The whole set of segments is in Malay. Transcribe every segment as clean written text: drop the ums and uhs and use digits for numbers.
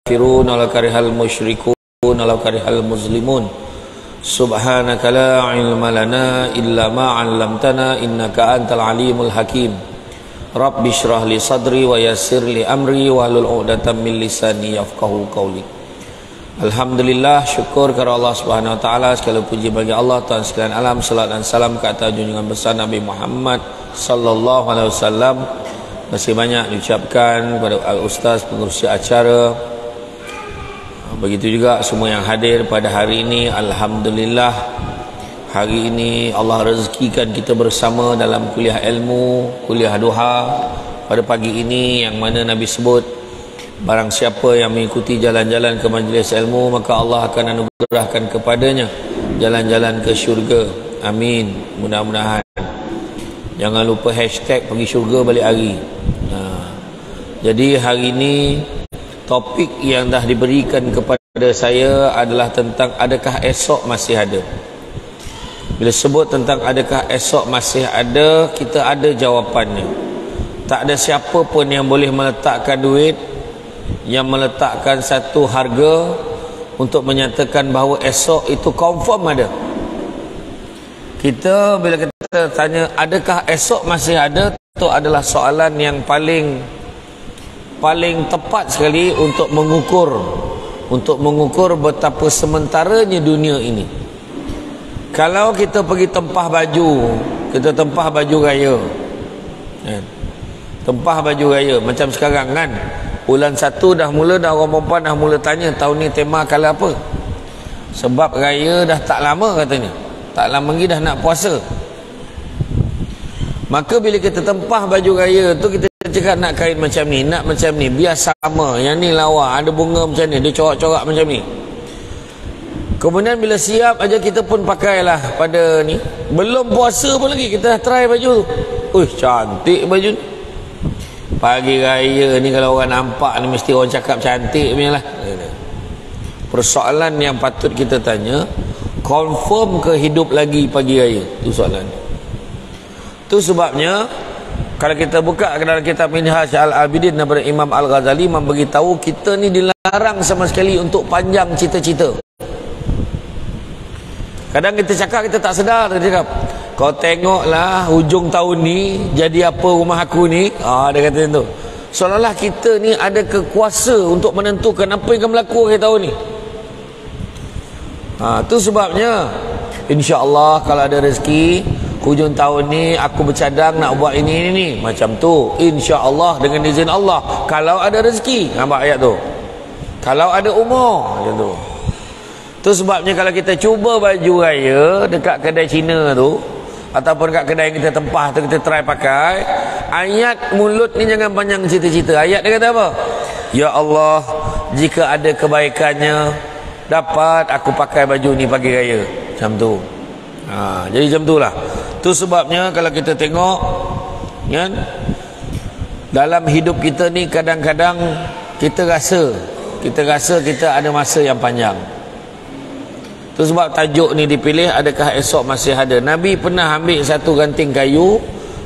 kafirun wala karihal musyrikun wala karihal muslimun. Subhanaka la ilma lana illa ma 'allamtana innaka antal alimul hakim. Rabbi shrah li sadri wa yassir li amri wahlul 'uqdatam min lisani yafqahu qawli. Alhamdulillah, syukur kepada Allah Subhanahu wa taala, segala puji bagi Allah Tuhan sekalian alam, salat dan salam ke atas junjungan besar Nabi Muhammad sallallahu alaihi wasallam. Masih banyak diucapkan kepada al-ustaz pengurusi acara. Begitu juga semua yang hadir pada hari ini. Alhamdulillah, hari ini Allah rezekikan kita bersama dalam kuliah ilmu, kuliah duha pada pagi ini, yang mana Nabi sebut barang siapa yang mengikuti jalan-jalan ke majlis ilmu, maka Allah akan anugerahkan kepadanya jalan-jalan ke syurga. Amin, mudah-mudahan. Jangan lupa hashtag pergi syurga balik hari. Jadi hari ini topik yang dah diberikan kepada saya adalah tentang adakah esok masih ada. Bila sebut tentang adakah esok masih ada, kita ada jawapannya. Tak ada siapa pun yang boleh meletakkan duit, yang meletakkan satu harga untuk menyatakan bahawa esok itu confirm ada. Kita bila kita tanya adakah esok masih ada, itu adalah soalan yang paling tepat sekali untuk mengukur betapa sementaranya dunia ini. Kalau kita pergi tempah baju, kita tempah baju raya, tempah baju raya macam sekarang kan, bulan 1 dah orang perempuan dah mula tanya tahun ni tema kala apa. Sebab raya dah tak lama katanya, tak lama lagi dah nak puasa. Maka bila kita tempah baju raya tu, kita cakap nak kain macam ni, nak macam ni, biar sama. Yang ni lawa, ada bunga macam ni, dia corak-corak macam ni. Kemudian bila siap aja kita pun pakailah pada ni. Belum puasa pun lagi kita dah try baju tu. Cantik baju ni. Pagi raya ni kalau orang nampak ni mesti orang cakap cantik punya lah. Persoalan yang patut kita tanya, confirm ke hidup lagi pagi raya? Itu soalan. Itu sebabnya kalau kita buka ke dalam kitab Minhaj Al-Abidin daripada Imam Al-Ghazali, memberitahu kita ni dilarang sama sekali untuk panjang cita-cita. Kadang kita cakap, kita tak sedar. Kita cakap, kau tengoklah hujung tahun ni jadi apa rumah aku ni. Dia kata tu. Seolah-olah kita ni ada kekuasa untuk menentukan apa yang akan berlaku akhir tahun ni. Itu sebabnya insya-Allah kalau ada rezeki hujung tahun ni aku bercadang nak buat ini macam tu, insya-Allah dengan izin Allah. Kalau ada rezeki, nampak ayat tu, kalau ada umur macam tu. Tu sebabnya kalau kita cuba baju raya dekat kedai Cina tu, ataupun kat kedai yang kita tempah tu, kita try pakai, ayat mulut ni jangan panjang cerita-cerita. Ayat dia kata apa? Ya Allah, jika ada kebaikannya dapat aku pakai baju ni pagi raya, macam tu. Jadi macam tu lah. Tu sebabnya kalau kita tengok kan, dalam hidup kita ni kadang-kadang kita rasa kita ada masa yang panjang. Tu sebab tajuk ni dipilih, adakah esok masih ada. Nabi pernah ambil satu ranting kayu,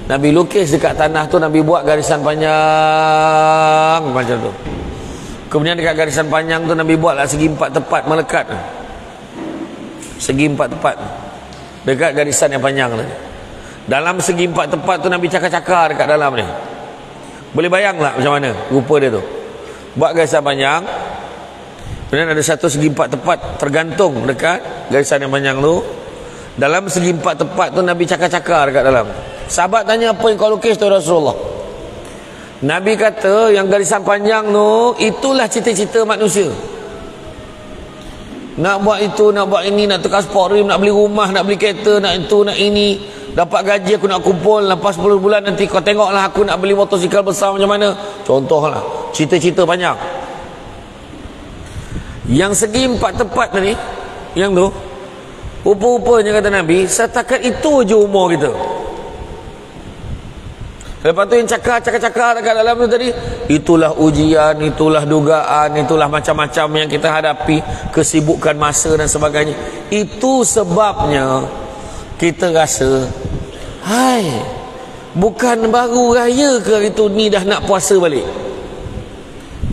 Nabi lukis dekat tanah tu, Nabi buat garisan panjang macam tu. Kemudian dekat garisan panjang tu Nabi buatlah segi 4 tepat melekat. Segi 4 tepat dekat garisan yang panjang tu. Dalam segi 4 tepat tu Nabi cakar-cakar dekat dalam ni. Boleh bayang tak macam mana rupa dia tu? Buat garisan panjang, kemudian ada satu segi 4 tepat tergantung dekat garisan yang panjang tu. Dalam segi 4 tepat tu Nabi cakar-cakar dekat dalam. Sahabat tanya, apa yang kau lukis tu Rasulullah? Nabi kata yang garisan panjang tu itulah cita-cita manusia. Nak buat itu, nak buat ini, nak tukar sport rim, nak beli rumah, nak beli kereta, nak itu, nak ini. Dapat gaji aku nak kumpul, lepas 10 bulan nanti kau tengoklah aku nak beli motosikal besar macam mana. Contohlah, cita-cita panjang. Yang segi 4 tepat tadi, yang tu, rupa-rupanya kata Nabi, setakat itu je umur kita. Lepas tu yang cakar dekat dalam tu tadi, itulah ujian, itulah dugaan, itulah macam-macam yang kita hadapi, kesibukan masa dan sebagainya. Itu sebabnya kita rasa, hai, bukan baru raya ke hari tu ni dah nak puasa balik.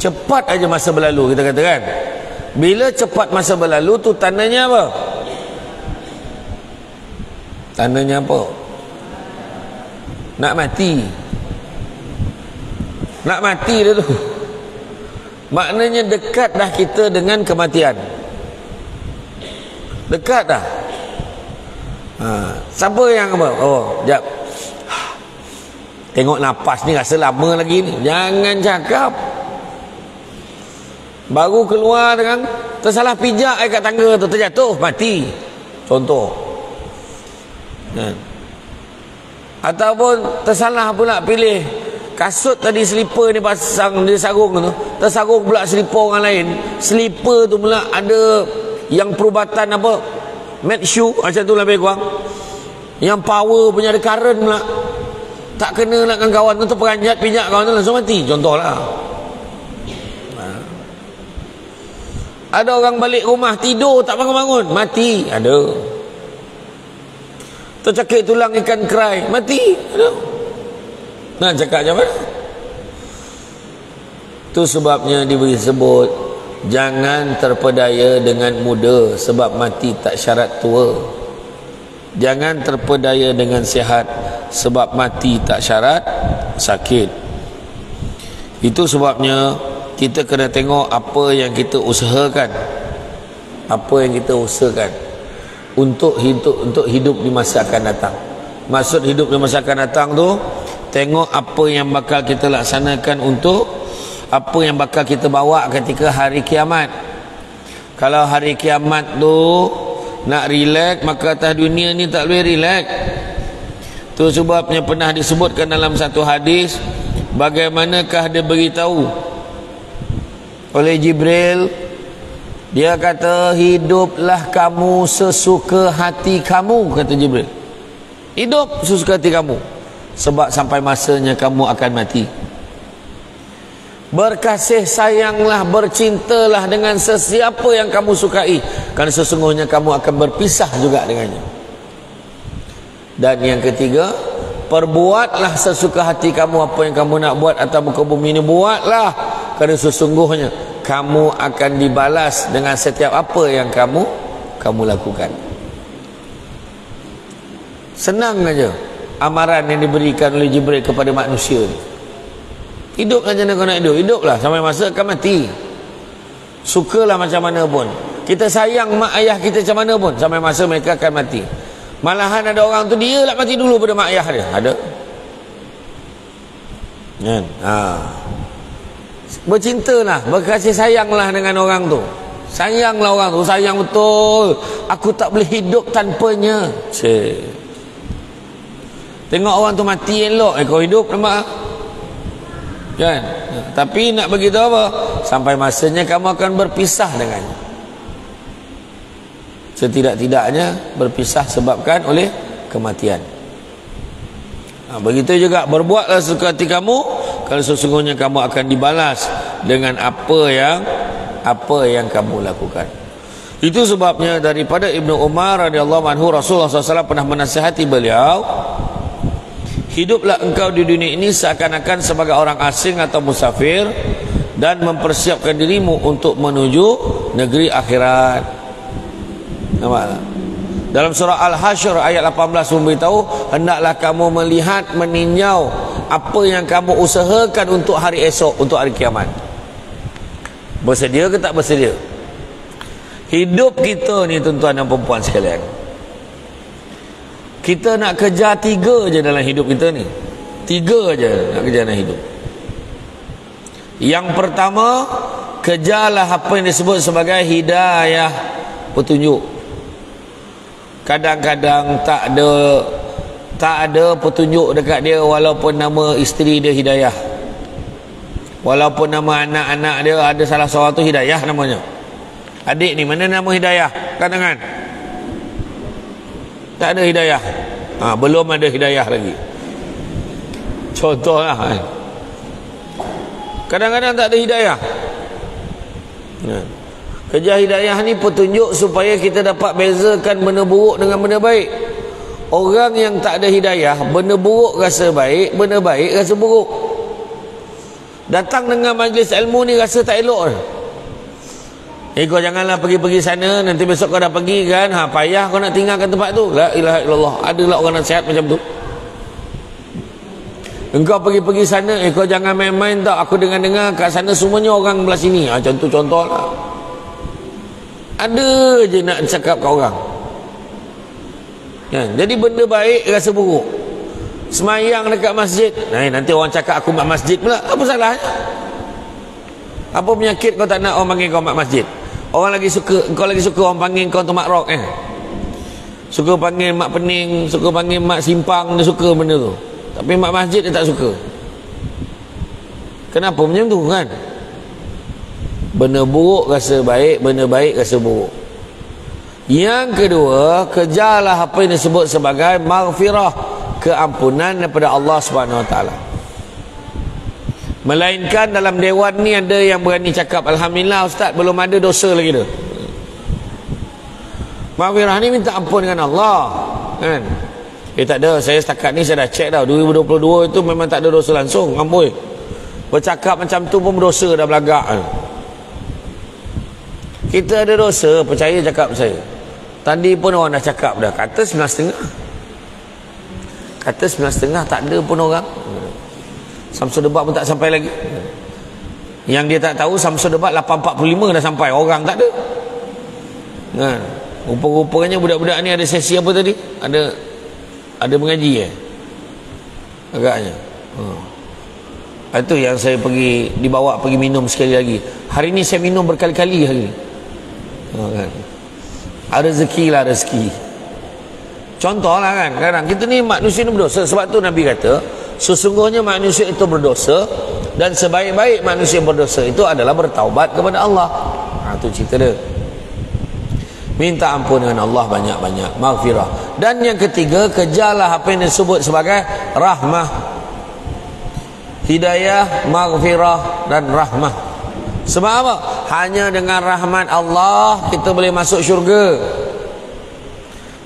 Cepat aja masa berlalu, kita kata kan. Bila cepat masa berlalu tu tandanya apa? Tandanya apa? Nak mati. Nak mati dah tu. Maknanya dekat dah kita dengan kematian. Dekat dah. Siapa yang apa? Oh, jap. Tengok nafas ni rasa lama lagi ni. Jangan cakap. Baru keluar dengan tersalah pijak kat tangga tu, terjatuh, mati. Contoh. Ataupun tersalah pula pilih kasut tadi, slipper ni pasang di sarung tu, tersarung pula slipper orang lain. Slipper tu pula ada yang perubatan apa, matte shoe macam tu lebih kurang, yang power punya, ada current pula. Tak kena nak dengan kawan tu, terperanjat pijak kawan tu, langsung mati. Contohlah. Ada orang balik rumah tidur tak bangun-bangun, mati. Ada. Tercakik tulang ikan kerai, mati. Ada. Nak cakap macam mana? Tu sebabnya diberi sebut jangan terpedaya dengan muda, sebab mati tak syarat tua. Jangan terpedaya dengan sihat, sebab mati tak syarat sakit. Itu sebabnya kita kena tengok apa yang kita usahakan. Apa yang kita usahakan untuk hidup di masa akan datang. Maksud hidup di masa akan datang tu, tengok apa yang bakal kita laksanakan, untuk apa yang bakal kita bawa ketika hari kiamat. Kalau hari kiamat tu nak relax, maka atas dunia ni tak boleh relax. Tu sebabnya pernah disebutkan dalam satu hadis, bagaimanakah dia beritahu oleh Jibril, dia kata, hiduplah kamu sesuka hati kamu, kata Jibril. Hidup sesuka hati kamu, sebab sampai masanya kamu akan mati. Berkasih sayanglah, bercintalah dengan sesiapa yang kamu sukai, kerana sesungguhnya kamu akan berpisah juga dengannya. Dan yang ketiga, perbuatlah sesuka hati kamu. Apa yang kamu nak buat atas muka bumi ini, buatlah, kerana sesungguhnya kamu akan dibalas dengan setiap apa yang kamu lakukan. Senang aja amaran yang diberikan oleh Jibril kepada manusia ni. Hidup macam mana kau nak hidup? Hiduplah sampai masa akan mati. Sukalah macam mana pun, kita sayang mak ayah kita macam mana pun, sampai masa mereka akan mati. Malahan ada orang tu dia lah mati dulu pada mak ayah dia. Ada kan? Bercintalah, berkasih sayanglah dengan orang tu. Sayanglah orang tu, sayang betul. Aku tak boleh hidup tanpanya. Tengok orang tu mati elok, kau hidup nampak kan? Tapi nak begitu apa? Sampai masanya kamu akan berpisah dengannya. Setidak-tidaknya berpisah sebabkan oleh kematian. Begitu juga berbuatlah sesuka hati kamu, kalau sesungguhnya kamu akan dibalas dengan apa yang kamu lakukan. Itu sebabnya daripada Ibnu Umar radhiyallahu anhu, Rasulullah SAW pernah menasihati beliau, hiduplah engkau di dunia ini seakan-akan sebagai orang asing atau musafir, dan mempersiapkan dirimu untuk menuju negeri akhirat. Nampak tak? Dalam surah Al-Hasyr ayat 18 memberitahu, hendaklah kamu melihat, meninjau apa yang kamu usahakan untuk hari esok, untuk hari kiamat. Bersedia ke tak bersedia? Hidup kita ni tuan-tuan dan perempuan sekalian, kita nak kejar 3 je dalam hidup kita ni. 3 je nak kejar dalam hidup. Yang pertama, kejarlah apa yang disebut sebagai hidayah, petunjuk. Kadang-kadang tak ada petunjuk dekat dia, walaupun nama isteri dia Hidayah, walaupun nama anak-anak dia ada salah seorang tu Hidayah namanya. Adik ni mana nama Hidayah? Kan tangan. Tak ada Hidayah. Belum ada Hidayah lagi. Contohlah kan. Kadang-kadang tak ada Hidayah. Kejar hidayah ni petunjuk supaya kita dapat bezakan benda buruk dengan benda baik. Orang yang tak ada hidayah, benda buruk rasa baik, benda baik rasa buruk. Datang dengan majlis ilmu ni rasa tak elok. Kau janganlah pergi-pergi sana, nanti besok kau dah pergi kan, payah kau nak tinggalkan tempat tu. La ilaha illallah. Adalah orang nasihat macam tu. Engkau pergi-pergi sana, kau jangan main-main tak. Aku dengar-dengar kat sana semuanya orang belah sini. Contoh lah. Ada je nak cakap kat orang. Jadi benda baik rasa buruk. Semayang dekat masjid, nanti orang cakap aku mak masjid pula. Apa salahnya? Apa penyakit kau tak nak orang panggil kau mak masjid? Orang lagi suka, kau lagi suka orang panggil kau tu mak rock Suka panggil mak pening, suka panggil mak simpang, dia suka benda tu. Tapi mak masjid dia tak suka. Kenapa macam tu kan? Benda buruk rasa baik, benda baik rasa buruk. Yang kedua, kejarlah apa yang disebut sebagai maghfirah, keampunan daripada Allah Subhanahu Wa Taala. Melainkan dalam dewan ni ada yang berani cakap, alhamdulillah ustaz, belum ada dosa lagi tu. Maghfirah ni minta ampun dengan Allah kan? Tak ada, saya setakat ni saya dah cek dah, 2022 itu memang tak ada dosa langsung. Amboi, bercakap macam tu pun berdosa dah belagak. Kita ada dosa, percaya cakap saya. Tadi pun orang dah cakap dah, kata 9.5. Kata 9.5 tak ada pun orang. Samsul Debat pun tak sampai lagi. Yang dia tak tahu Samsul Debat 8.45 dah sampai, orang tak ada. Rupa-rupanya budak-budak ni ada sesi apa tadi? Ada mengaji agaknya. Itu yang saya pergi, dibawa pergi minum sekali lagi. Hari ni saya minum berkali-kali hari ni. Rezeki lah, rezeki. Contohlah kan, kadang kita ni manusia ni berdosa. Sebab tu Nabi kata, sesungguhnya manusia itu berdosa, dan sebaik-baik manusia berdosa itu adalah bertaubat kepada Allah. Itu cerita dia. Minta ampun dengan Allah banyak-banyak, maghfirah. Dan yang ketiga, kejarlah apa yang disebut sebagai rahmah. Hidayah, maghfirah dan rahmah. Sebab apa? Hanya dengan rahmat Allah kita boleh masuk syurga.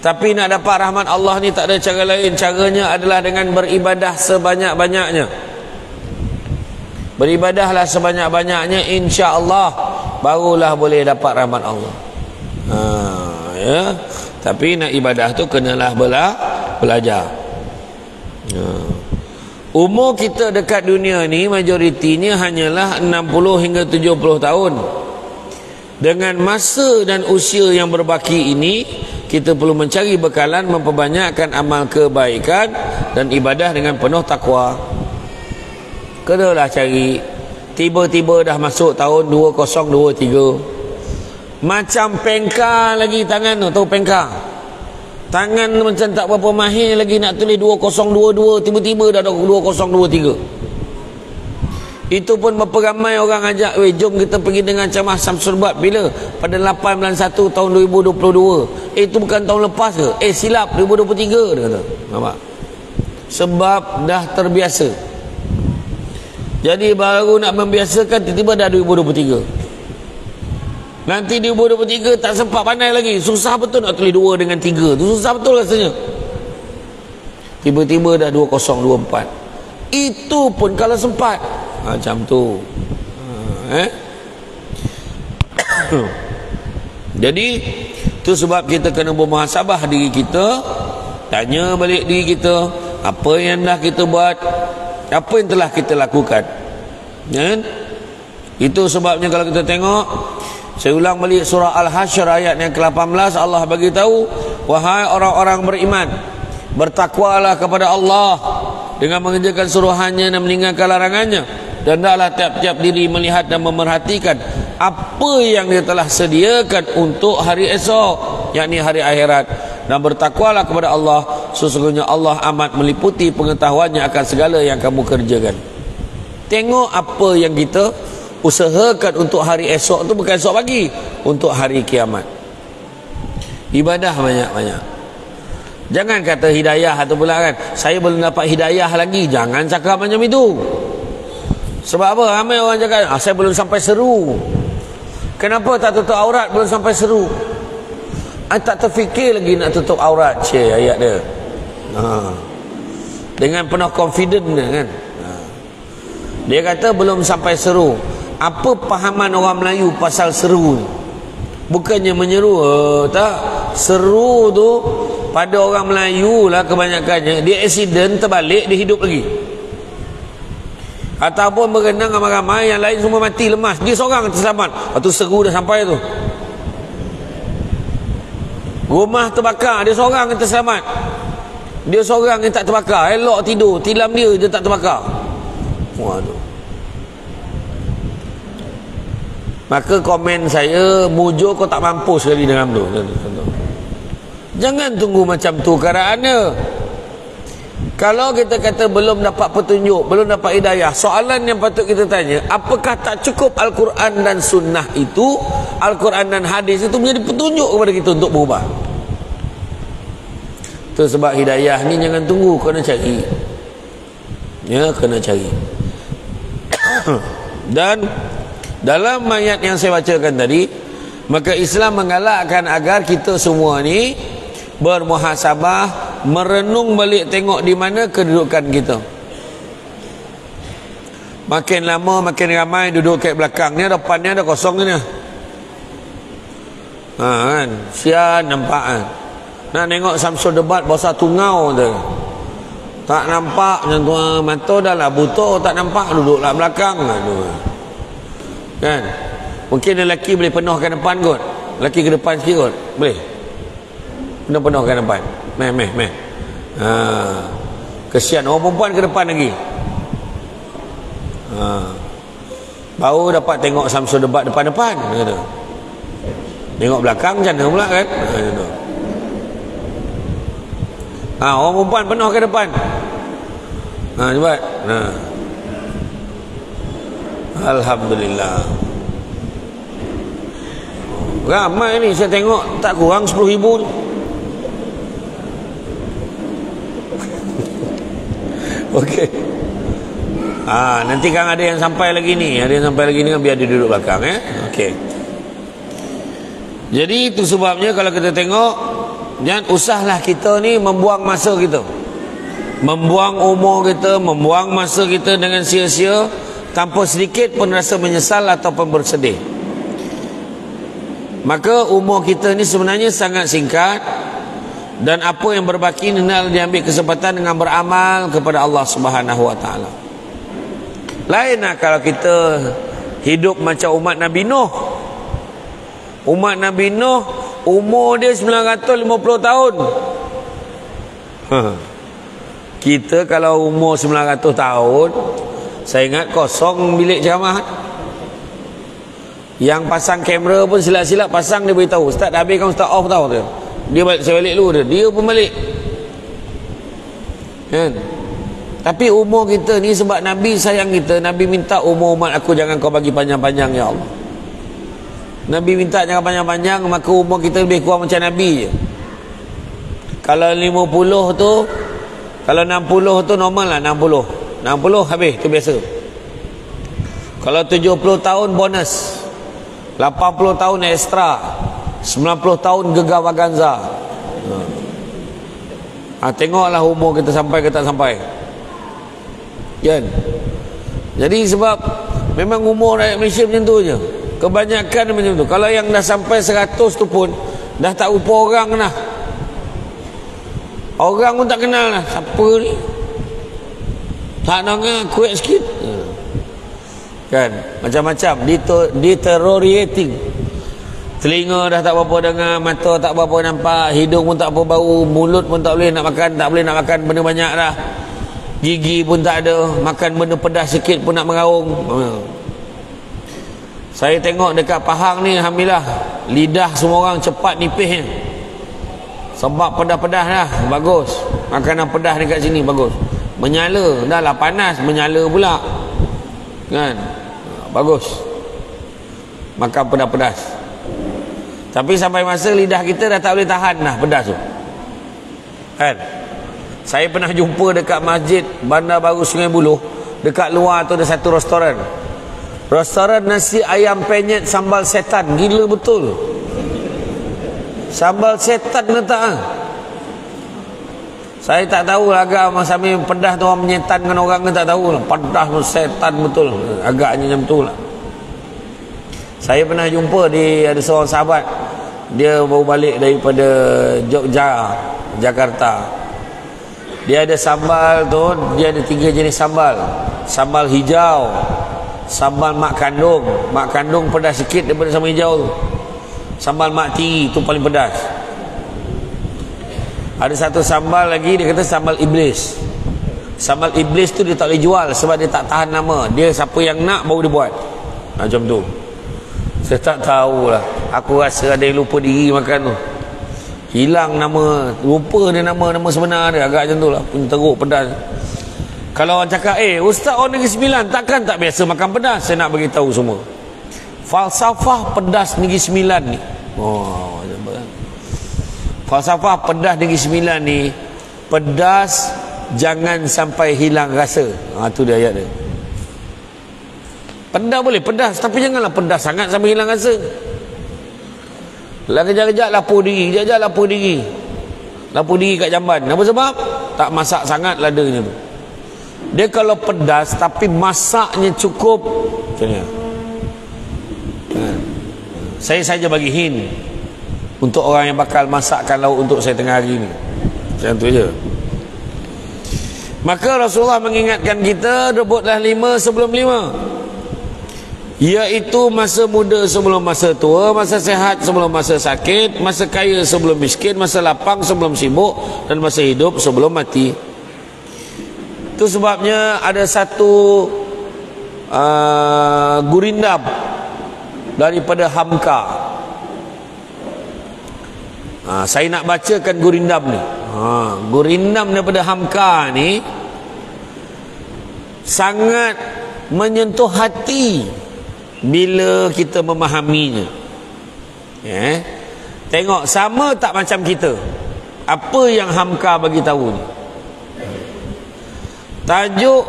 Tapi nak dapat rahmat Allah ni tak ada cara lain. Caranya adalah dengan beribadah sebanyak-banyaknya. Beribadahlah sebanyak-banyaknya, insya-Allah barulah boleh dapat rahmat Allah. Tapi nak ibadah tu kenalah belajar. Umur kita dekat dunia ni majoritinya hanyalah 60 hingga 70 tahun. Dengan masa dan usia yang berbaki ini, kita perlu mencari bekalan, memperbanyakkan amal kebaikan dan ibadah dengan penuh takwa. Kenalah cari. Tiba-tiba dah masuk tahun 2023. Macam pengkar lagi tangan tu, tahu pengkar? Tangan macam tak berapa mahir lagi nak tulis 2022, tiba-tiba dah 2023. Itu pun berapa ramai orang ajak, jom kita pergi dengan ceramah Samsul Debat bila? Pada 8 bulan 1 tahun 2022. Itu bukan tahun lepas ke? Silap 2023 dia kata. Nampak? Sebab dah terbiasa. Jadi baru nak membiasakan, tiba-tiba dah 2023. Nanti 2023 tak sempat pandai lagi. Susah betul nak tulis 2 dengan 3 tu. Susah betul rasanya. Tiba-tiba dah 2024. Itu pun kalau sempat. Macam tu. Jadi tu sebab kita kena bermuhasabah diri kita. Tanya balik diri kita, apa yang dah kita buat, apa yang telah kita lakukan. Itu sebabnya kalau kita tengok, saya ulang balik surah Al-Hasyr ayat yang ke-18, Allah bagi tahu, wahai orang-orang beriman, bertakwalah kepada Allah dengan mengerjakan suruhannya dan meninggalkan larangannya, dan hendaklah tiap-tiap diri melihat dan memerhatikan apa yang dia telah sediakan untuk hari esok, yakni hari akhirat, dan bertakwalah kepada Allah, sesungguhnya Allah amat meliputi pengetahuannya akan segala yang kamu kerjakan. Tengok apa yang kita usahakan untuk hari esok tu, bukan esok pagi, untuk hari kiamat. Ibadah banyak-banyak. Jangan kata hidayah atau pula kan, saya belum dapat hidayah lagi. Jangan cakap macam itu. Sebab apa? Ramai orang cakap, saya belum sampai seru. Kenapa tak tutup aurat belum sampai seru? Tak terfikir lagi nak tutup aurat. Ayat dia. Dengan penuh confident dia kan. Dia kata belum sampai seru. Apa pahaman orang Melayu pasal seru ni? Bukannya menyeru, tak. Seru tu pada orang Melayu lah kebanyakannya, dia accident terbalik, dia hidup lagi. Ataupun berenang ramai-ramai, yang lain semua mati lemas, dia seorang terselamat. Lepas tu seru dah sampai tu. Rumah terbakar, dia seorang yang terselamat. Dia seorang yang tak terbakar. Elok tidur, tilam dia tak terbakar. Waduh. Maka komen saya, mujur kau tak mampus sekali dengan tu. Jangan tunggu macam tu keadaannya. Kalau kita kata belum dapat petunjuk, belum dapat hidayah, soalan yang patut kita tanya, apakah tak cukup Al-Quran dan Sunnah itu, Al-Quran dan hadis itu menjadi petunjuk kepada kita untuk berubah? Itu sebab hidayah ni jangan tunggu, kena cari. Ya, kena cari. Dan dalam ayat yang saya bacakan tadi, maka Islam menggalakkan agar kita semua ni bermuhasabah, merenung balik, tengok di mana kedudukan kita. Makin lama makin ramai duduk kat belakang ni, depannya ada kosong ni. Kan, sian nampak kan. Nak tengok Samsul debat bahasa tungau tu, tak nampak macam tu, mata dah lah buta, tak nampak, duduklah belakang. Aduh. Kan, mungkin lelaki boleh penuhkan depan kot, lelaki ke depan sikit kot, boleh penuhkan depan. Meh. Kesian orang perempuan ke depan lagi. Baru dapat tengok Samsul debat depan-depan. Tengok belakang macam mana pula kan. Orang perempuan penuh ke depan. Cepat. Alhamdulillah. Ramai ni saya tengok, tak kurang 10,000 ni. Okey. Nanti kan ada yang sampai lagi ni, kan, biar dia duduk belakang okey. Jadi itu sebabnya kalau kita tengok, jangan usahlah kita ni membuang masa kita, membuang umur kita, membuang masa kita dengan sia-sia tanpa sedikit pun rasa menyesal ataupun bersedih. Maka umur kita ni sebenarnya sangat singkat, dan apa yang berbaki hendaklah diambil kesempatan dengan beramal kepada Allah Subhanahu wa taala. Lainlah kalau kita hidup macam umat Nabi Nuh. Umat Nabi Nuh umur dia 950 tahun. Kita kalau umur 900 tahun, saya ingat kosong bilik ceramah. Yang pasang kamera pun silap-silap pasang, dia beritahu, "Ustaz dah habis kan, Ustaz off tau." Dia balik, saya balik dulu, dia pun balik. Kan? Tapi umur kita ni sebab Nabi sayang kita, Nabi minta umur umat aku jangan kau bagi panjang-panjang ya Allah. Nabi minta jangan panjang-panjang, maka umur kita lebih kurang macam Nabi je. Kalau 50 tu, kalau 60 tu normal lah, 60 habis, tu biasa. Kalau 70 tahun bonus, 80 tahun ekstra, 90 tahun gegar vaganza. Tengoklah umur kita sampai ke tak sampai. Kan? Jadi sebab memang umur rakyat Malaysia macam tu je. Kebanyakan macam tu. Kalau yang dah sampai 100 tu pun dah tak rupa orang dah. Orang pun tak kenal lah, siapa ni, tak dengar, kuat sikit. Kan? Macam-macam, deteriorating. Telinga dah tak berapa dengar, mata tak berapa nampak, hidung pun tak apa bau, mulut pun tak boleh nak makan, benda banyak dah. Gigi pun tak ada, makan benda pedas sikit pun nak meraung. Saya tengok dekat Pahang ni, alhamdulillah, lidah semua orang cepat nipisnya. Sebab pedas-pedas dah, bagus. Makanan pedas dekat sini bagus. Menyala, dah lah panas, menyala pula. Kan? Bagus. Makan pedas-pedas. Tapi sampai masa lidah kita dah tak boleh tahan dah pedas tu. Kan? Saya pernah jumpa dekat masjid Bandar Baru Sungai Buloh, dekat luar tu ada satu restoran. Restoran nasi ayam penyet sambal setan. Gila betul. Sambal setan letak. Saya tak tahu agak masa ni pedas tu orang menyetankan orang ke tak tahu lah. Pedas tu setan betul. Agaknya macam tu lah. Saya pernah jumpa ada seorang sahabat. Dia baru balik daripada Jogja, Jakarta. Dia ada sambal tu, dia ada 3 jenis sambal. Sambal hijau, sambal mak kandung. Mak kandung pedas sikit daripada sambal hijau tu. Sambal mak tiri tu paling pedas. Ada satu sambal lagi, dia kata sambal iblis. Sambal iblis tu dia tak boleh jual sebab dia tak tahan lama. Dia siapa yang nak baru dia buat. Macam tu. Saya tak tahulah. Aku rasa ada yang lupa diri makan tu. Hilang nama, lupa dia nama sebenar dia. Agak macam tu lah. Punya teruk pedas. Kalau orang cakap, Ustaz orang Negeri Sembilan takkan tak biasa makan pedas. Saya nak bagi tahu semua. Falsafah pedas Negeri Sembilan ni. Falsafah pedas Negeri Sembilan ni, pedas jangan sampai hilang rasa. Tu dia ayat dia. Pedas boleh pedas, tapi janganlah pedas sangat sampai hilang rasa. Lah kejap-kejap lapor diri, kejap-kejap lapor diri. Lapor diri kat jamban. Apa sebab? Tak masak sangat ladanya tu. Dia kalau pedas tapi masaknya cukup, macam ni. Saya saja bagi hint untuk orang yang bakal masakkan lauk untuk saya tengah hari ni. Macam tu je. Maka Rasulullah mengingatkan kita, rebutlah 5 sebelum 5. Iaitu masa muda sebelum masa tua, masa sehat sebelum masa sakit, masa kaya sebelum miskin, masa lapang sebelum sibuk, dan masa hidup sebelum mati. Itu sebabnya ada satu gurindam daripada Hamka. Saya nak bacakan gurindam ni. Gurindam daripada Hamka ni sangat menyentuh hati bila kita memahaminya. Tengok sama tak macam kita. Apa yang Hamka bagi tahu ni? Tajuk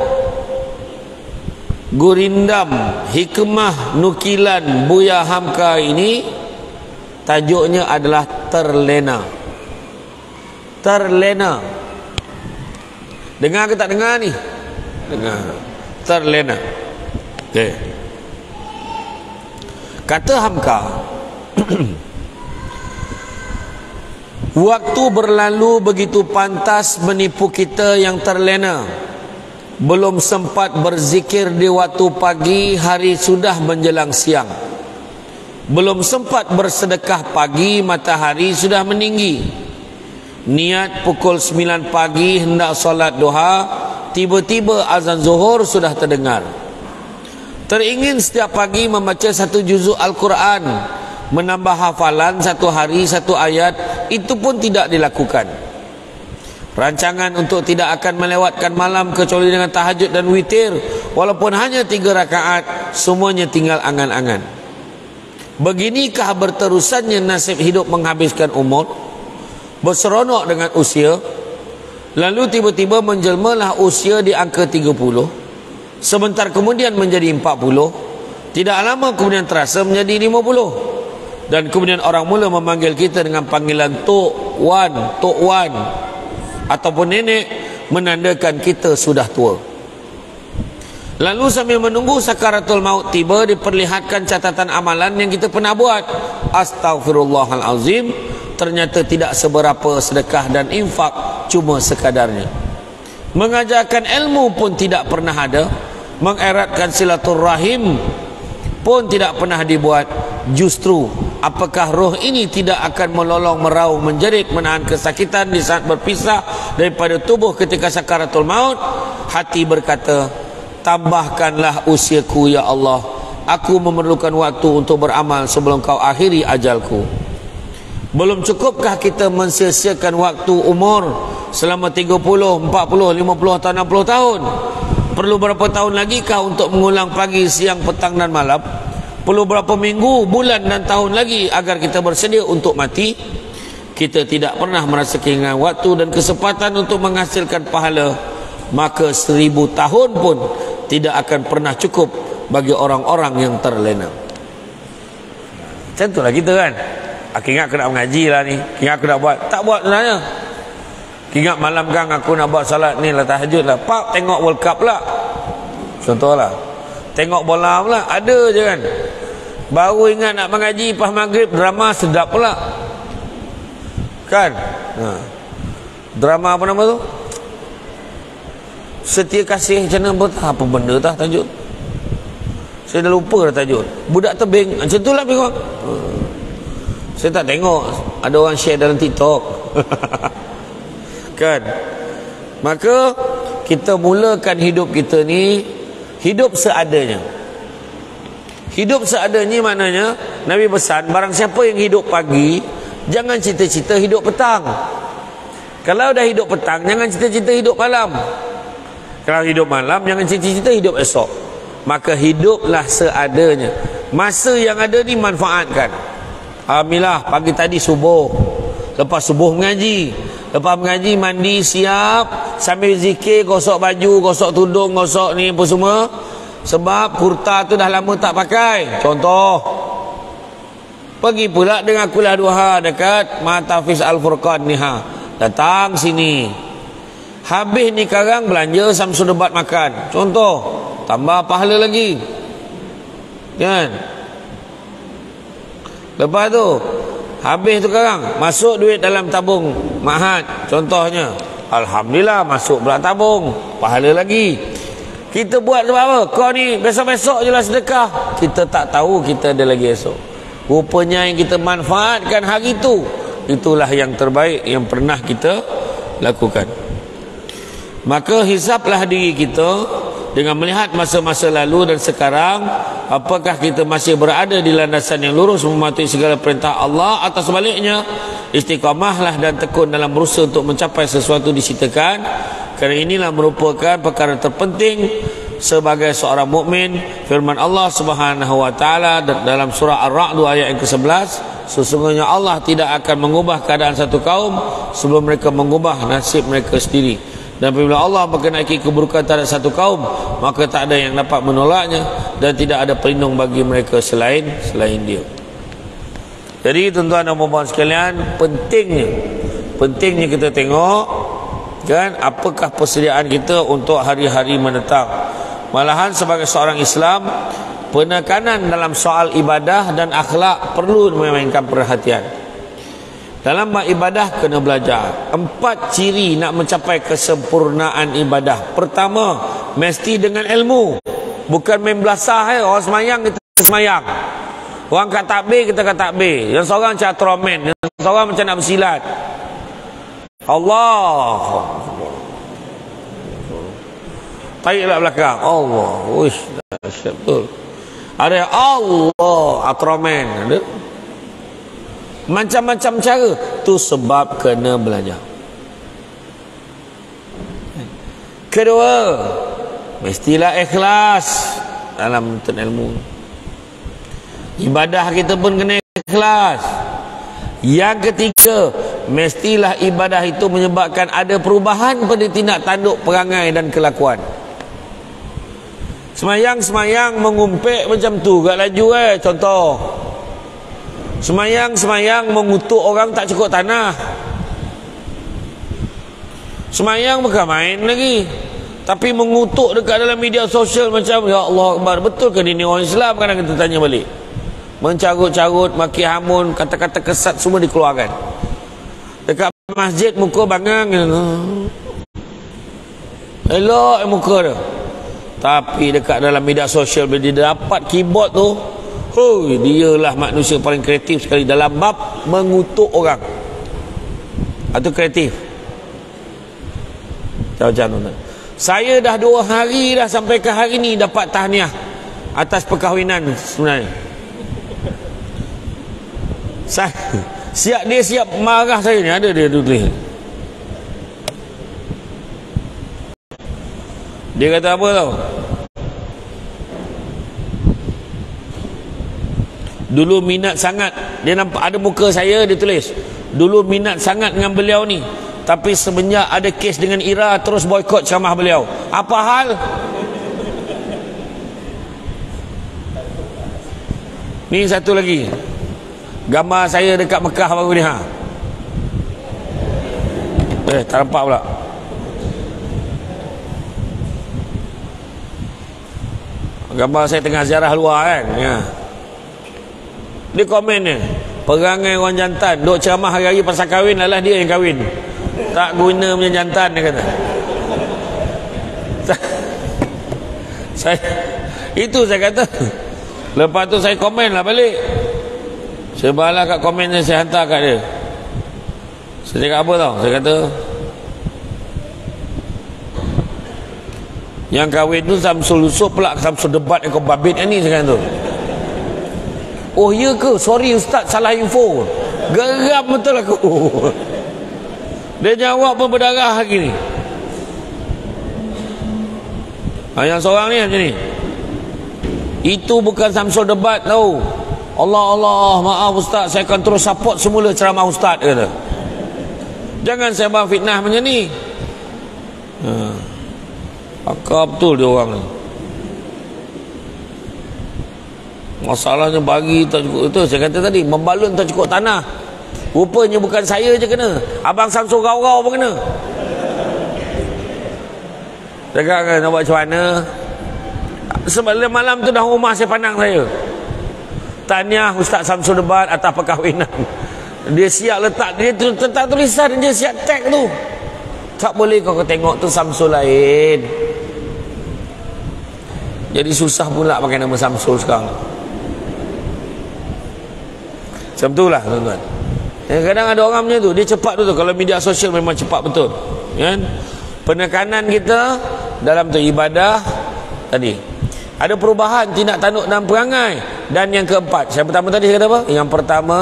gurindam hikmah nukilan Buya Hamka ini, tajuknya adalah terlena. Terlena. Dengar ke tak dengar ni? Dengar. Terlena. Okey. Kata Hamka, waktu berlalu begitu pantas menipu kita yang terlena. Belum sempat berzikir di waktu pagi, hari sudah menjelang siang. Belum sempat bersedekah pagi, matahari sudah meninggi. Niat pukul 9 pagi hendak solat duha, tiba-tiba azan zuhur sudah terdengar. Teringin setiap pagi membaca 1 juzuk Al-Quran, menambah hafalan 1 hari 1 ayat, itu pun tidak dilakukan. Rancangan untuk tidak akan melewatkan malam kecuali dengan tahajud dan witir, walaupun hanya 3 rakaat, semuanya tinggal angan-angan. Beginikah berterusannya nasib hidup menghabiskan umur, berseronok dengan usia, lalu tiba-tiba menjelmalah usia di angka 30, sebentar kemudian menjadi 40, tidak lama kemudian terasa menjadi 50, dan kemudian orang mula memanggil kita dengan panggilan Tok Wan ataupun nenek, menandakan kita sudah tua. Lalu sambil menunggu sakaratul maut tiba, diperlihatkan catatan amalan yang kita pernah buat. Astaghfirullahalazim, ternyata tidak seberapa sedekah dan infak, cuma sekadarnya. Mengajarkan ilmu pun tidak pernah ada, mengeratkan silaturrahim pun tidak pernah dibuat. Justru apakah roh ini tidak akan melolong meraung menjerit menahan kesakitan di saat berpisah daripada tubuh ketika sakaratul maut? Hati berkata, tambahkanlah usiaku ya Allah, aku memerlukan waktu untuk beramal sebelum kau akhiri ajalku. Belum cukupkah kita mensia-siakan waktu umur selama 30, 40, 50 atau 60 tahun? Perlu berapa tahun lagi kah untuk mengulang pagi, siang, petang dan malam? Perlu berapa minggu, bulan dan tahun lagi agar kita bersedia untuk mati? Kita tidak pernah merasa kehilangan waktu dan kesempatan untuk menghasilkan pahala, maka 1000 tahun pun tidak akan pernah cukup bagi orang-orang yang terlena. Macam itulah kita kan. Aku ingat aku nak mengaji lah ni, ingat aku nak buat. Tak buat sebenarnya. Ingat malam kan aku nak buat salat ni lah, tahajud lah, pak tengok World Cup pula, contohlah. Tengok bola pula, ada je kan. Baru ingat nak mengaji pas maghrib, drama sedap pula kan. Drama apa nama tu, Setia Kasih macam mana, apa benda tah tajuk, saya dah lupa dah tajuk. Budak tebing macam tu lah tengok. Saya tak tengok, ada orang share dalam TikTok kan. Maka kita mulakan hidup kita ni hidup seadanya. Hidup seadanya maknanya Nabi pesan, barang siapa yang hidup pagi, jangan cita-cita hidup petang. Kalau dah hidup petang, jangan cita-cita hidup malam. Kalau hidup malam, jangan cita-cita hidup esok. Maka hiduplah seadanya. Masa yang ada ni manfaatkan. Alhamdulillah, pagi tadi subuh, lepas subuh mengaji, lepas mengaji mandi siap, sambil zikir, gosok baju, gosok tudung, gosok ni apa semua. Sebab kurta tu dah lama tak pakai. Contoh, pergi pula dengan kuliah duha dekat Mahtafiz Al-Furqan ni, datang sini, habis ni sekarang belanja Samsul Debat makan, contoh, tambah pahala lagi kan. Lepas tu habis tu sekarang masuk duit dalam tabung Mahat, contohnya, alhamdulillah masuk pula tabung, pahala lagi. Kita buat sebab apa? Kau ni besok-besok je lah sedekah. Kita tak tahu kita ada lagi esok. Rupanya yang kita manfaatkan hari itu, itulah yang terbaik yang pernah kita lakukan. Maka hisaplah diri kita dengan melihat masa-masa lalu dan sekarang, apakah kita masih berada di landasan yang lurus mematuhi segala perintah Allah, atau sebaliknya istiqamahlah dan tekun dalam berusaha untuk mencapai sesuatu disitakan. Kerana inilah merupakan perkara terpenting sebagai seorang mukmin. Firman Allah Subhanahu wa taala dalam surah Ar-Ra'd ayat yang ke-11, sesungguhnya Allah tidak akan mengubah keadaan satu kaum sebelum mereka mengubah nasib mereka sendiri. Dan apabila Allah mengenaiki keburukan terhadap satu kaum, maka tak ada yang dapat menolaknya dan tidak ada pelindung bagi mereka selain dia. Jadi tuan-tuan dan puan-puan sekalian, pentingnya kita tengok kan, apakah persediaan kita untuk hari-hari mendatang. Malahan sebagai seorang Islam, penekanan dalam soal ibadah dan akhlak perlu memainkan perhatian. Dalam ibadah kena belajar 4 ciri nak mencapai kesempurnaan ibadah. Pertama, mesti dengan ilmu. Bukan main belasah. Orang semayang kita semayang, orang kat takbir kita kat takbir, yang seorang macam atromen, yang seorang macam nak bersilat. Allah taiklah belakang, Allah, uish, dahsyat betul. Ada Allah atromen, ada macam-macam cara. Tu sebab kena belajar. Kedua, mestilah ikhlas dalam menuntut ilmu. Ibadah kita pun kena ikhlas. Yang ketiga, mestilah ibadah itu menyebabkan ada perubahan pada tindak tanduk, perangai dan kelakuan. Semayang mengumpik macam tu gak laju contoh. Semayang mengutuk orang tak cukup tanah. Semayang bukan main lagi, tapi mengutuk dekat dalam media sosial macam, ya Allah Akbar, betul ke ini orang Islam? Kadang kita tanya balik. Mencarut-carut, maki hamun, kata-kata kesat semua dikeluarkan. Dekat masjid muka bangang, elok muka dia. Tapi dekat dalam media sosial, bila dia dapat keyboard tu, dialah manusia paling kreatif sekali dalam bab mengutuk orang. Itu kreatif. Macam-macam. Saya dah 2 hari dah sampai ke hari ni dapat tahniah atas perkahwinan sebenarnya. Dia siap marah saya ni, ada dia tulis. Dia kata apa tau? Dulu minat sangat, dia nampak ada muka saya, dia tulis, dulu minat sangat dengan beliau ni, tapi semenjak ada kes dengan Ira, terus boykot ceramah beliau. Apa hal? Ni satu lagi, gambar saya dekat Mekah baru ni. Tak nampak pula. Gambar saya tengah ziarah luar kan. Ya. Dia komen ni, perangai orang jantan duk ceramah hari-hari pasal kahwin, adalah dia yang kahwin. Tak guna punya jantan, dia kata. Itu saya kata. Lepas tu saya komen lah balik. Saya balas kat komen yang saya hantar kat dia. Saya cakap apa tau? Saya kata, yang kahwin tu Samsul Yusuf pula Samsul debat yang kau babit ni sekarang tu. Oh ya ke? Sorry ustaz, salah info. Geram betul aku. Dia jawab pun berdarah lagi ni. Yang seorang ni macam ni. Itu bukan Samsul debat tau. Allah, maaf ustaz, saya akan terus support semula ceramah ustaz, kata. Jangan sebar fitnah macam ni. Akal betul dia orang ni. Masalahnya bagi tak cukup. Itu saya kata tadi, membalun tak cukup tanah. Rupanya bukan saya je kena, Abang Samsul Rau-Rau pun kena. Cakap kan nak buat macam mana. Sebab malam tu dah rumah saya pandang saya. Tahniah Ustaz Samsul debat atas perkahwinan. Dia siap letak, dia letak tulisan, dia siap tag tu. Tak boleh kau tengok tu Samsul lain. Jadi susah pula pakai nama Samsul sekarang. Macam itulah tuan-tuan. Kadang ada orang macam tu, dia cepat betul. Kalau media sosial memang cepat betul, kan? Penekanan kita dalam tu ibadah tadi, ada perubahan tindak tanduk dan perangai. Dan yang keempat, saya pertama tadi saya kata apa? Yang pertama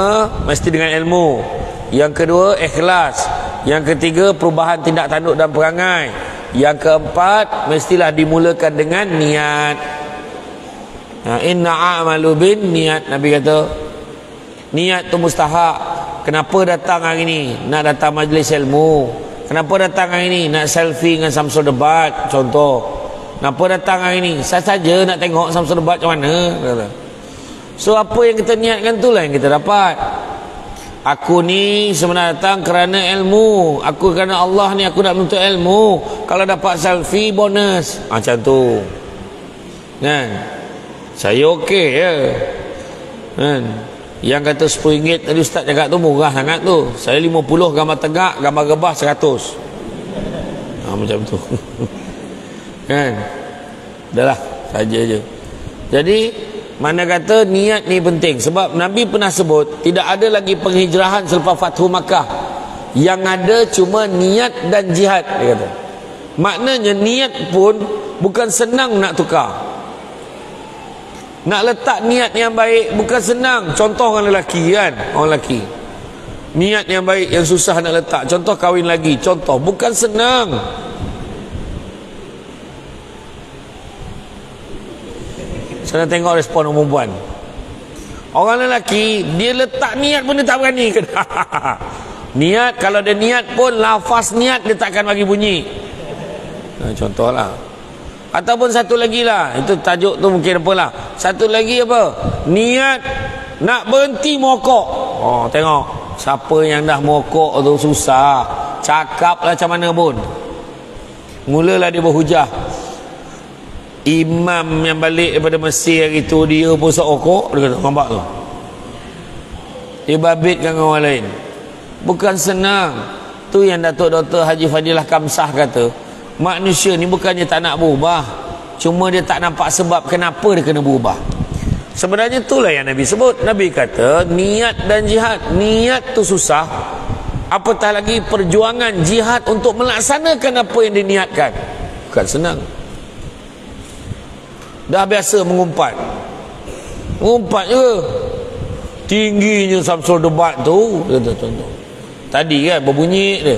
mesti dengan ilmu. Yang kedua ikhlas. Yang ketiga perubahan tindak tanduk dan perangai. Yang keempat mestilah dimulakan dengan niat. Inna a'malu bin niat. Nabi kata niat tu mustahak. Kenapa datang hari ni? Nak datang majlis ilmu. Kenapa datang hari ni? Nak selfie dengan Samsul debat, contoh. Kenapa datang hari ni? Saya saja nak tengok Samsul debat macam mana, kata. So apa yang kita niatkan tu lah yang kita dapat. Aku ni sebenarnya datang kerana ilmu. Aku kerana Allah ni aku nak menuntut ilmu. Kalau dapat selfie bonus, macam tu, kan? Saya okey ya, kan? Yang kata RM10 tadi ustaz cakap tu murah sangat tu. Saya 50 gambar tegak, gambar gebah 100. Macam tu. Kan? Dah lah, saja je. Jadi mana kata niat ni penting. Sebab Nabi pernah sebut tidak ada lagi penghijrahan selepas Fathu Makkah. Yang ada cuma niat dan jihad, dia kata. Maknanya niat pun bukan senang nak tukar. Nak letak niat yang baik bukan senang. Contoh orang lelaki kan, orang lelaki, niat yang baik yang susah nak letak. Contoh kahwin lagi, contoh, bukan senang. Saya nak tengok respon orang perempuan. Orang lelaki, dia letak niat pun dia tak berani. Niat, kalau dia niat pun lafaz niat dia takkan bagi bunyi. Contohlah. Ataupun satu lagi lah, itu tajuk tu mungkin apalah. Satu lagi apa? Niat nak berhenti merokok. Oh, tengok. Siapa yang dah merokok tu susah. Cakap lah macam mana pun. Mulalah dia berhujah. Imam yang balik daripada Mesir hari tu, dia pun rokok. Dia kata, nampak tu? Dia babitkan dengan orang lain. Bukan senang. Tu yang Datuk Dr. Haji Fadilah Kamsah kata, manusia ni bukannya tak nak berubah, cuma dia tak nampak sebab kenapa dia kena berubah. Sebenarnya itulah yang Nabi sebut. Nabi kata niat dan jihad. Niat tu susah, apatah lagi perjuangan jihad untuk melaksanakan apa yang diniatkan. Bukan senang. Dah biasa mengumpat juga. Tingginya Samsul debat tu, contoh tadi kan berbunyi dia,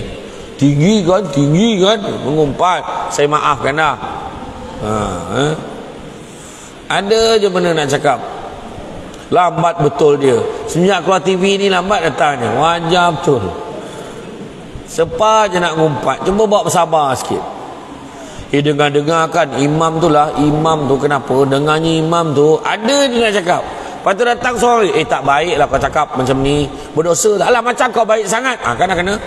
tinggi kan, mengumpat. Saya maafkan dah. Ada je benda nak cakap. Lambat betul dia. Sejak keluar TV ni lambat datangnya. Wajar betul. Sepa je nak ngumpat. Cuba bawa bersabar sikit. Dengar-dengar kan imam tu lah. Imam tu kenapa dengarnya imam tu ada dia nak cakap. Lepas tu datang seorang, tak baik lah kau cakap macam ni, berdosa tak lah, macam kau baik sangat. Kena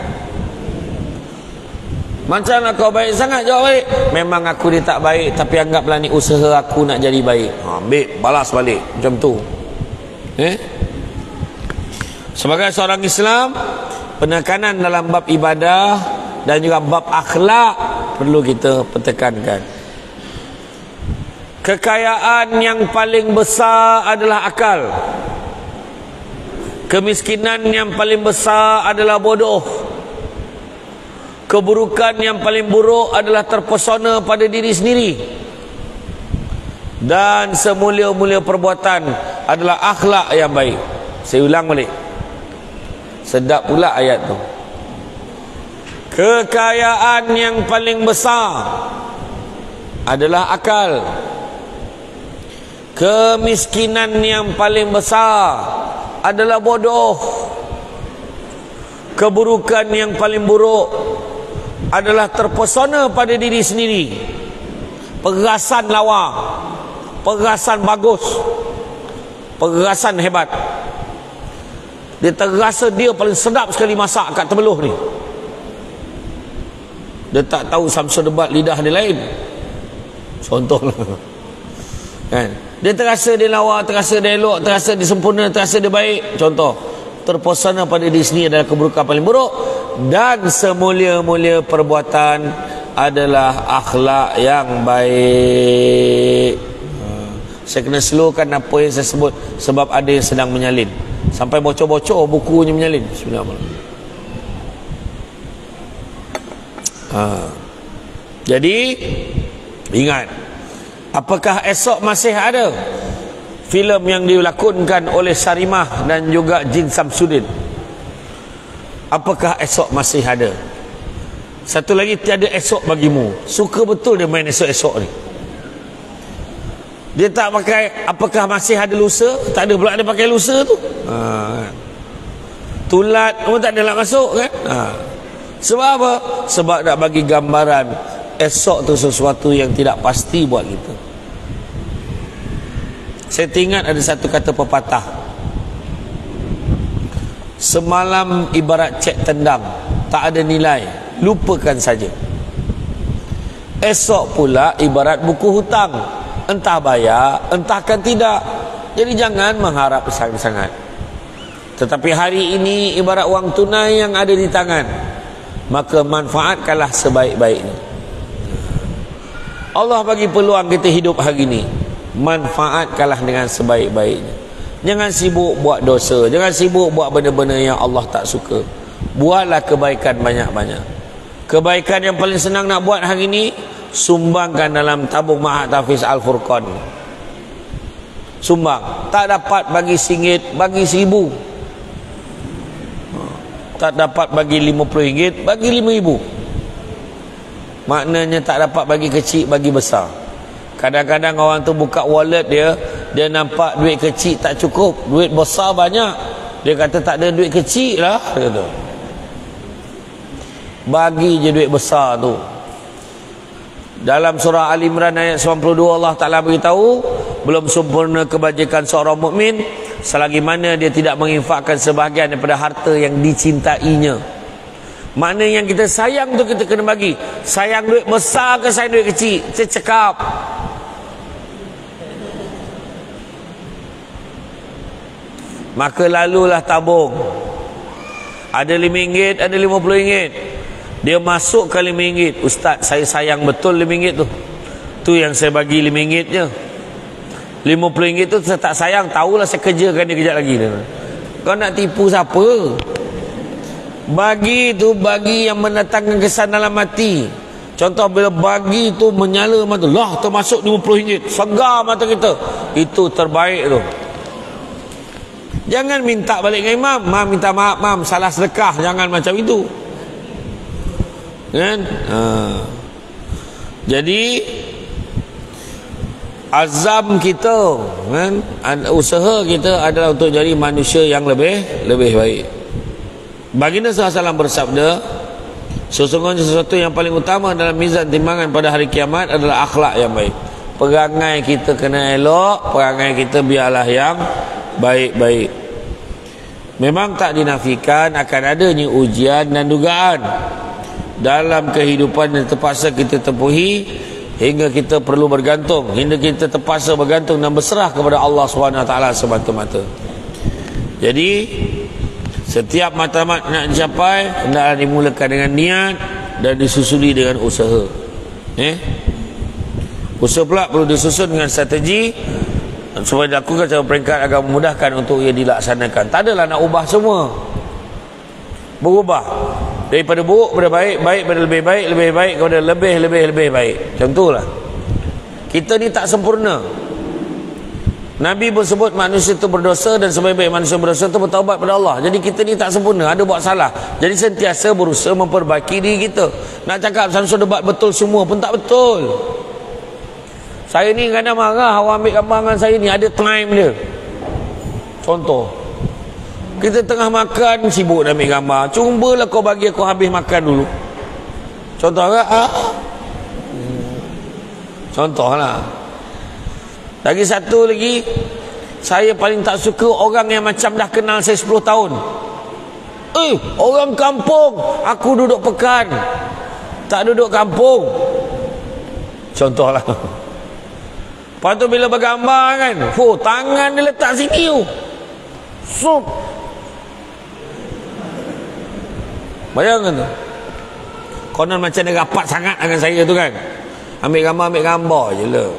Macam mana kau baik sangat? Jawab balik. Memang aku ni tak baik, tapi anggaplah ni usaha aku nak jadi baik. Ambil, balas balik. Macam tu. Sebagai seorang Islam, penekanan dalam bab ibadah dan juga bab akhlak perlu kita tekankan. Kekayaan yang paling besar adalah akal. Kemiskinan yang paling besar adalah bodoh. Keburukan yang paling buruk adalah terpesona pada diri sendiri. Dan semulia-mulia perbuatan adalah akhlak yang baik. Saya ulang balik. Sedap pula ayat tu. Kekayaan yang paling besar adalah akal. Kemiskinan yang paling besar adalah bodoh. Keburukan yang paling buruk adalah terpesona pada diri sendiri. Pergerasan lawa, pergerasan bagus, pergerasan hebat. Dia terasa dia paling sedap sekali masak kat Tebeloh ni. Dia tak tahu Samsul Debat lidah dia lain. Contohlah. Kan? Dia terasa dia lawa, terasa dia elok, terasa dia sempurna, terasa dia baik. Contoh, terpesona pada diri sendiri adalah keburukan paling buruk. Dan semulia-mulia perbuatan adalah akhlak yang baik. Saya kena slowkan apa yang saya sebut, sebab ada yang sedang menyalin. Sampai bocor-bocor bukunya menyalin. Bismillahirrahmanirrahim. Jadi ingat, apakah esok masih ada filem yang dilakonkan oleh Sarimah dan juga Jin Samsudin? Apakah esok masih ada? Satu lagi, tiada esok bagimu. Suka betul dia main esok-esok ni. Dia tak pakai apakah masih ada lusa. Tak ada pula dia pakai lusa tu. Tulat pun tak ada nak masuk kan. Sebab apa? Sebab nak bagi gambaran esok tu sesuatu yang tidak pasti buat kita. Saya teringat ada satu kata pepatah, semalam ibarat cek tendang, tak ada nilai, lupakan saja. Esok pula ibarat buku hutang, entah bayar, entahkan tidak. Jadi jangan mengharap sangat-sangat. Tetapi hari ini ibarat wang tunai yang ada di tangan, maka manfaatkanlah sebaik-baiknya. Allah bagi peluang kita hidup hari ini, manfaatkanlah dengan sebaik-baiknya. Jangan sibuk buat dosa, jangan sibuk buat benda-benda yang Allah tak suka. Buatlah kebaikan banyak-banyak. Kebaikan yang paling senang nak buat hari ini, sumbangkan dalam tabung Mahat Hafiz Al-Furqan. Sumbang. Tak dapat bagi RM1, bagi RM1,000. Tak dapat bagi RM50, bagi RM5,000. Maknanya tak dapat bagi kecil, bagi besar. Kadang-kadang orang tu buka wallet dia, dia nampak duit kecil tak cukup, duit besar banyak. Dia kata tak ada duit kecil lah, dia kata. Bagi je duit besar tu. Dalam surah Al-Imran ayat 92 Allah Ta'ala beritahu, belum sempurna kebajikan seorang mukmin selagi mana dia tidak menginfakkan sebahagian daripada harta yang dicintainya. Makna yang kita sayang tu kita kena bagi. Sayang duit besar ke sayang duit kecil? Saya cakap, maka lalulah tabung. Ada RM5, ada RM50. Dia masukkan RM5. Ustaz, saya sayang betul RM5 tu. Tu yang saya bagi RM5 je. RM50 tu saya tak sayang. Tahulah saya kerjakan dia kejap lagi. Kau nak tipu siapa? Bagi tu bagi yang mendatangkan kesan dalam hati. Contoh bila bagi tu menyala mata, lah termasuk RM50, segar mata kita. Itu terbaik tu. Jangan minta balik dengan imam, mam minta maaf mam, salah sedekah. Jangan macam itu kan. Jadi azam kita kan, usaha kita adalah untuk jadi manusia yang lebih baik. Baginda SAW bersabda, sesungguhnya sesuatu yang paling utama dalam mizan timbangan pada hari kiamat adalah akhlak yang baik. Perangai kita kena elok, perangai kita biarlah yang baik-baik. Memang tak dinafikan akan adanya ujian dan dugaan. dalam kehidupan yang terpaksa kita tempuhi, hingga kita perlu bergantung, hingga kita terpaksa bergantung dan berserah kepada Allah SWT semata-mata. Jadi setiap matlamat nak dicapai hendaklah dimulakan dengan niat dan disusuli dengan usaha. Usaha pula perlu disusun dengan strategi supaya dilakukan secara peringkat agar memudahkan untuk ia dilaksanakan. Tak adalah nak ubah semua, berubah daripada buruk kepada baik, baik kepada lebih baik, lebih baik kepada lebih baik. Macam itulah. Kita ni tak sempurna. Nabi pun sebut manusia itu berdosa, dan sebaik-baik manusia berdosa itu bertaubat pada Allah. Jadi kita ni tak sempurna, ada buat salah. Jadi sentiasa berusaha memperbaiki diri kita. Nak cakap Samsul debat betul semua pun tak betul. Saya ni kadang marah orang ambil gambar dengan saya ni, ada time dia. Contoh, kita tengah makan, sibuk nak ambil gambar. Cubalah kau bagi aku habis makan dulu. Contoh ke? Contoh lah. Lagi satu lagi, saya paling tak suka orang yang macam dah kenal saya 10 tahun. Orang kampung, aku duduk pekan, tak duduk kampung. Contoh lah. Lepas tu bila bergambar kan, tangan dia letak sini tu. Sup. Bayangkan tu. Konon macam dia rapat sangat dengan saya tu kan. Ambil gambar je lah.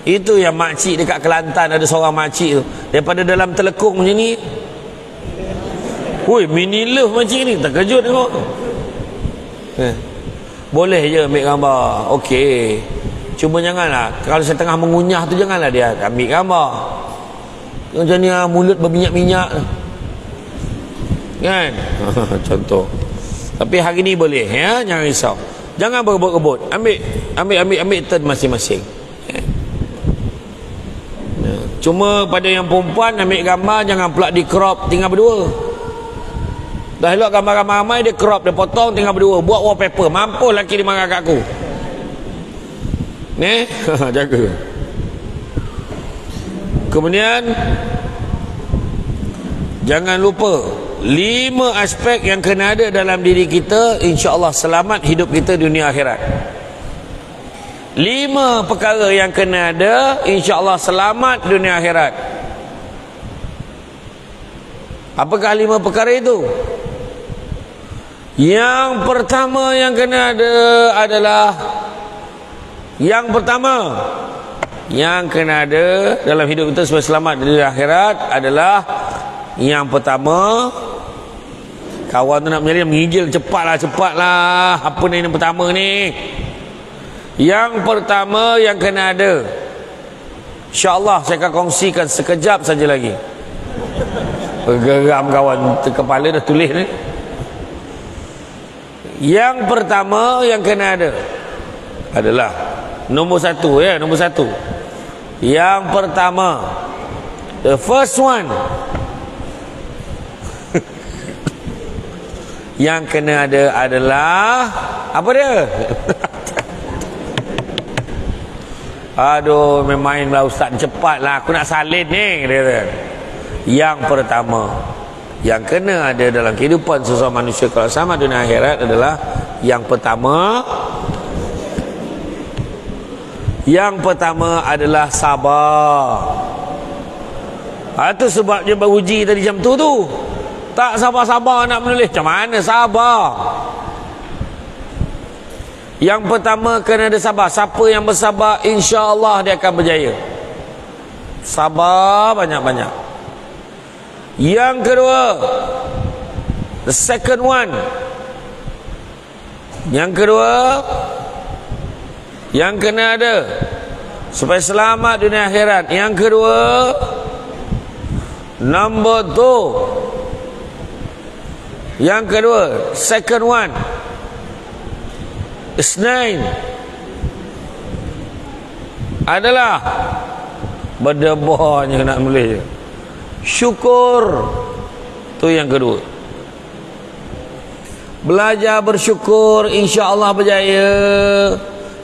Itu yang makcik dekat Kelantan, ada seorang makcik tu, daripada dalam telekung macam ni. Mini love makcik ni, terkejut tengok. Boleh je ambil gambar, okey. Cuma janganlah, kalau saya tengah mengunyah tu, janganlah dia ambil gambar macam ni, mulut berminyak-minyak kan. Contoh. Tapi hari ni boleh, ya, jangan risau. Jangan berebut-rebut. Ambil turn masing-masing. Cuma pada yang perempuan ambil gambar, jangan pula di crop tinggal berdua. Dah elok gambar-gambar ramai, dia crop, dia potong tinggal berdua, buat wallpaper. Mampus laki dia marah kat aku. Jaga. Kemudian jangan lupa 5 aspek yang kena ada dalam diri kita, insya-Allah selamat hidup kita dunia akhirat. 5 perkara yang kena ada, insya-Allah selamat dunia akhirat. Apakah 5 perkara itu? Yang pertama yang kena ada adalah, yang pertama yang kena ada dalam hidup kita supaya selamat di dunia akhirat adalah, yang pertama, kawan tu nak menjadi mengigil, cepatlah, apa ni yang pertama ni? Yang pertama yang kena ada, insya-Allah saya akan kongsikan sekejap saja lagi. Geram kawan, kepala dah tulis ni. Yang pertama yang kena ada adalah nombor 1, ya, nombor 1. Yang pertama, the first one, yang kena ada adalah apa dia? Aduh, main-mainlah ustaz, cepatlah, aku nak salin ni, dia. Yang pertama yang kena ada dalam kehidupan seseorang manusia kalau sama dunia akhirat adalah, yang pertama adalah sabar. Itu sebab dia beruji tadi jam tu. Tak sabar-sabar nak menulis, macam mana sabar? Yang pertama kena ada sabar. Siapa yang bersabar, insya-Allah dia akan berjaya. Sabar banyak-banyak. Yang kedua, the second one, yang kedua yang kena ada supaya selamat dunia akhirat, yang kedua, number 2, yang kedua, second one, isnain, adalah berdebarnya nak boleh syukur. Tu yang kedua. Belajar bersyukur, insya-Allah berjaya.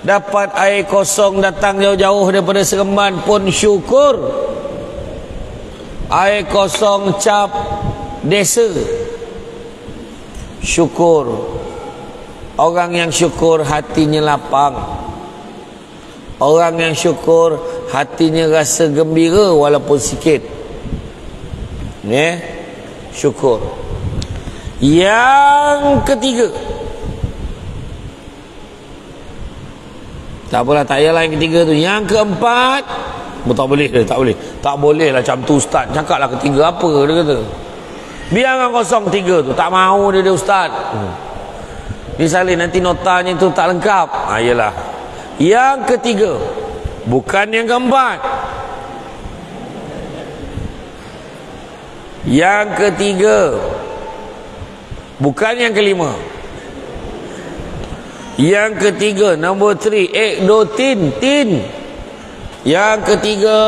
Dapat air kosong datang jauh-jauh daripada Seremban pun syukur. Air kosong cap desa. syukur. Orang yang syukur hatinya lapang. Orang yang syukur hatinya rasa gembira walaupun sikit. Syukur. Yang ketiga, tak apalah, tak payahlah yang ketiga tu. Yang keempat, tak boleh. Tak boleh lah macam tu ustaz. Cakap lah ketiga apa, dia kata. Biarkan kosong tiga tu. Tak mahu dia ustaz. Misalnya nanti notanya tu tak lengkap. Yelah. Yang ketiga, bukan yang keempat. Yang ketiga, bukan yang kelima. Yang ketiga, number 3, tin. Yang ketiga,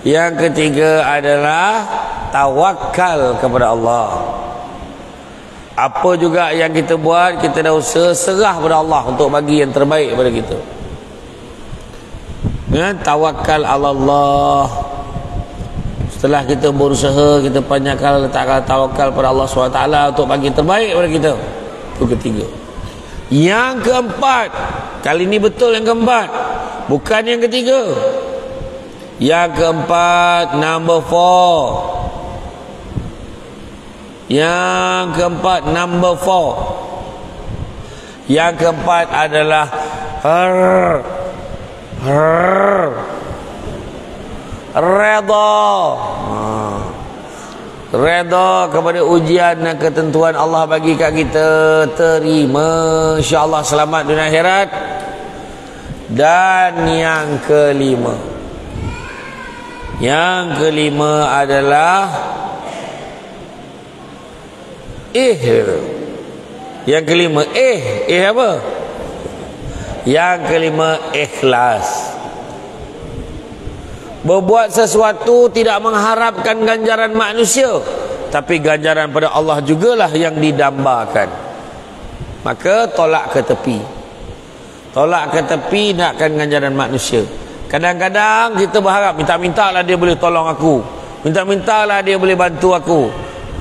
yang ketiga adalah tawakal kepada Allah. Apa juga yang kita buat, kita dah usaha serah kepada Allah untuk bagi yang terbaik kepada kita. Tawakal ala Allah. Setelah kita berusaha, kita panjangkan letakkan tawakal pada Allah SWT untuk bagi yang terbaik kepada kita. Itu ketiga. Yang keempat, kali ini betul yang keempat, bukan yang ketiga. Yang keempat, number 4. Yang keempat, number 4. Yang keempat adalah redha. Redha kepada ujian dan ketentuan Allah bagi kat kita. Terima, insya-Allah selamat dunia akhirat. Dan yang kelima adalah Yang kelima apa? Yang kelima, ikhlas. Berbuat sesuatu tidak mengharapkan ganjaran manusia, tapi ganjaran pada Allah jugalah yang didambakan. Maka tolak ke tepi. Tolak ke tepi nakkan ganjaran manusia. Kadang-kadang kita berharap, minta-mintalah dia boleh tolong aku, minta-mintalah dia boleh bantu aku.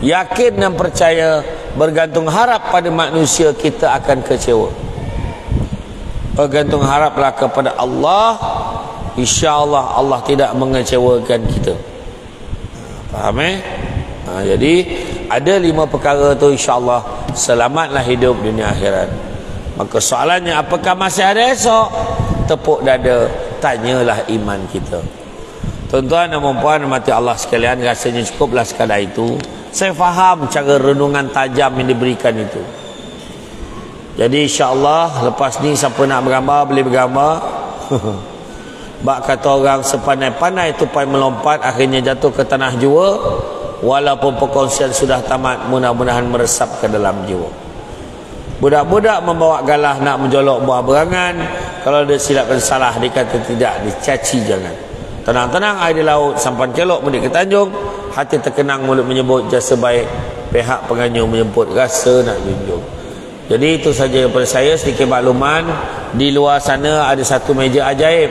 Yakin dan percaya, bergantung harap pada manusia, kita akan kecewa. Bergantung haraplah kepada Allah, insya-Allah Allah tidak mengecewakan kita. Faham jadi ada 5 perkara tu, insya-Allah selamatlah hidup dunia akhirat. Maka soalannya, apakah masih ada esok? Tepuk dada, tanyalah iman kita. Tuan-tuan dan puan-puan mati Allah sekalian, rasanya cukuplah sekadar itu. Saya faham cara renungan tajam yang diberikan itu. Jadi insya-Allah lepas ni siapa nak bergambar boleh bergambar. Bak kata orang sepandai-pandai tupai melompat, akhirnya jatuh ke tanah jua. Walaupun perkongsian sudah tamat, mudah-mudahan meresap ke dalam jiwa. Budak-budak membawa galah nak menjolok buah berangan. Kalau dia silap dan salah, dikata tidak, dicaci jangan. Tenang-tenang air di laut, sampan kelok mudik ke Tanjung. Hati terkenang mulut menyebut jasa baik, pihak penganyum menyebut rasa nak junjung. Jadi itu saja daripada saya, sedikit makluman. Di luar sana ada satu meja ajaib.